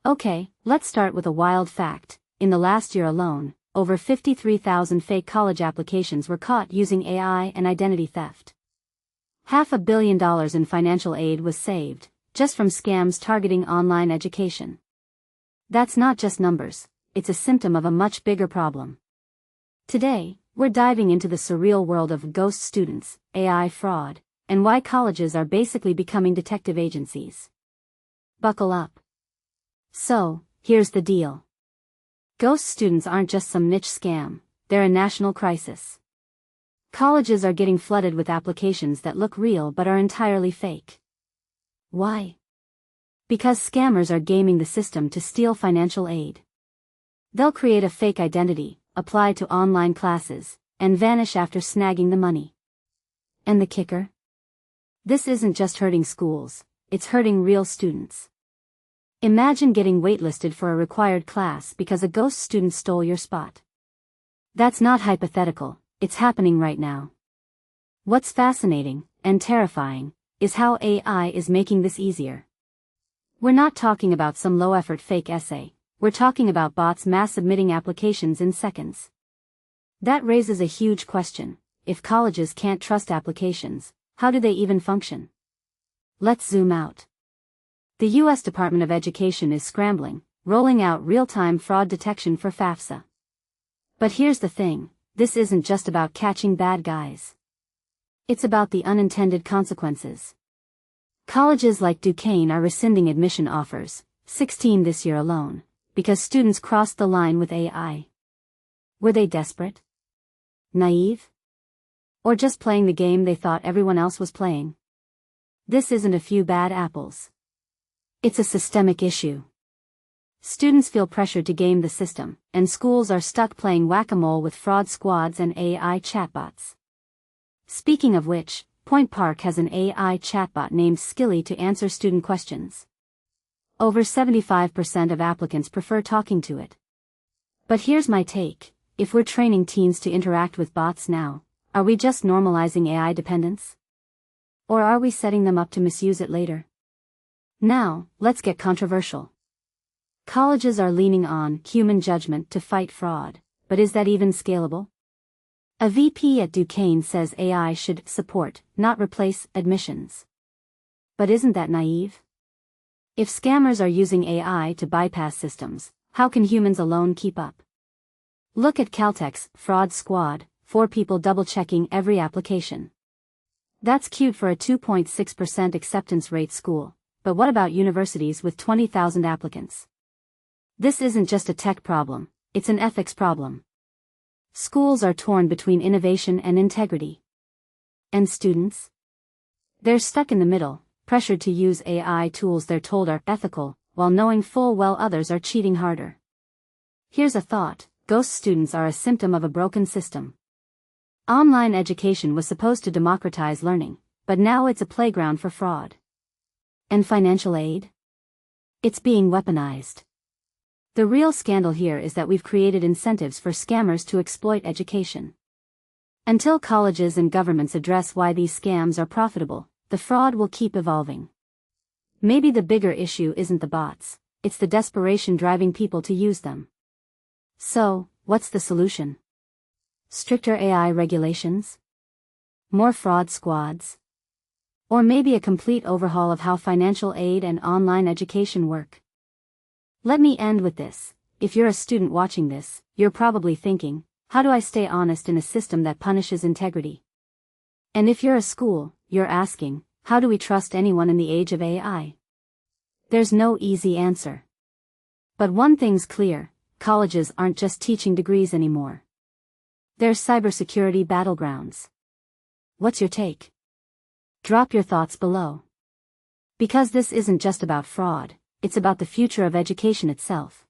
Okay, let's start with a wild fact. In the last year alone, over 53,000 fake college applications were caught using AI and identity theft. $500 million in financial aid was saved, just from scams targeting online education. That's not just numbers, it's a symptom of a much bigger problem. Today, we're diving into the surreal world of ghost students, AI fraud, and why colleges are basically becoming detective agencies. Buckle up. So, here's the deal. Ghost students aren't just some niche scam, they're a national crisis. Colleges are getting flooded with applications that look real but are entirely fake. Why? Because scammers are gaming the system to steal financial aid. They'll create a fake identity, apply to online classes, and vanish after snagging the money. And the kicker? This isn't just hurting schools, it's hurting real students. Imagine getting waitlisted for a required class because a ghost student stole your spot. That's not hypothetical, it's happening right now. What's fascinating, and terrifying, is how AI is making this easier. We're not talking about some low-effort fake essay, we're talking about bots mass submitting applications in seconds. That raises a huge question. If colleges can't trust applications, how do they even function? Let's zoom out. The U.S. Department of Education is scrambling, rolling out real-time fraud detection for FAFSA. But here's the thing, this isn't just about catching bad guys. It's about the unintended consequences. Colleges like Duquesne are rescinding admission offers, 16 this year alone, because students crossed the line with AI. Were they desperate? Naive? Or just playing the game they thought everyone else was playing? This isn't a few bad apples. It's a systemic issue. Students feel pressured to game the system, and schools are stuck playing whack-a-mole with fraud squads and AI chatbots. Speaking of which, Point Park has an AI chatbot named Skilly to answer student questions. Over 75% of applicants prefer talking to it. But here's my take, if we're training teens to interact with bots now, are we just normalizing AI dependence? Or are we setting them up to misuse it later? Now, let's get controversial. Colleges are leaning on human judgment to fight fraud, but is that even scalable? A VP at Duquesne says AI should support, not replace, admissions. But isn't that naive? If scammers are using AI to bypass systems, how can humans alone keep up? Look at Caltech's fraud squad, 4 people double-checking every application. That's cute for a 2.6% acceptance rate school. But what about universities with 20,000 applicants? This isn't just a tech problem, it's an ethics problem. Schools are torn between innovation and integrity. And students? They're stuck in the middle, pressured to use AI tools they're told are ethical, while knowing full well others are cheating harder. Here's a thought, ghost students are a symptom of a broken system. Online education was supposed to democratize learning, but now it's a playground for fraud. And financial aid? It's being weaponized. The real scandal here is that we've created incentives for scammers to exploit education. Until colleges and governments address why these scams are profitable, the fraud will keep evolving. Maybe the bigger issue isn't the bots, it's the desperation driving people to use them. So, what's the solution? Stricter AI regulations? More fraud squads? Or maybe a complete overhaul of how financial aid and online education work? Let me end with this. If you're a student watching this, you're probably thinking, how do I stay honest in a system that punishes integrity? And if you're a school, you're asking, how do we trust anyone in the age of AI? There's no easy answer. But one thing's clear, colleges aren't just teaching degrees anymore. They're cybersecurity battlegrounds. What's your take? Drop your thoughts below. Because this isn't just about fraud, it's about the future of education itself.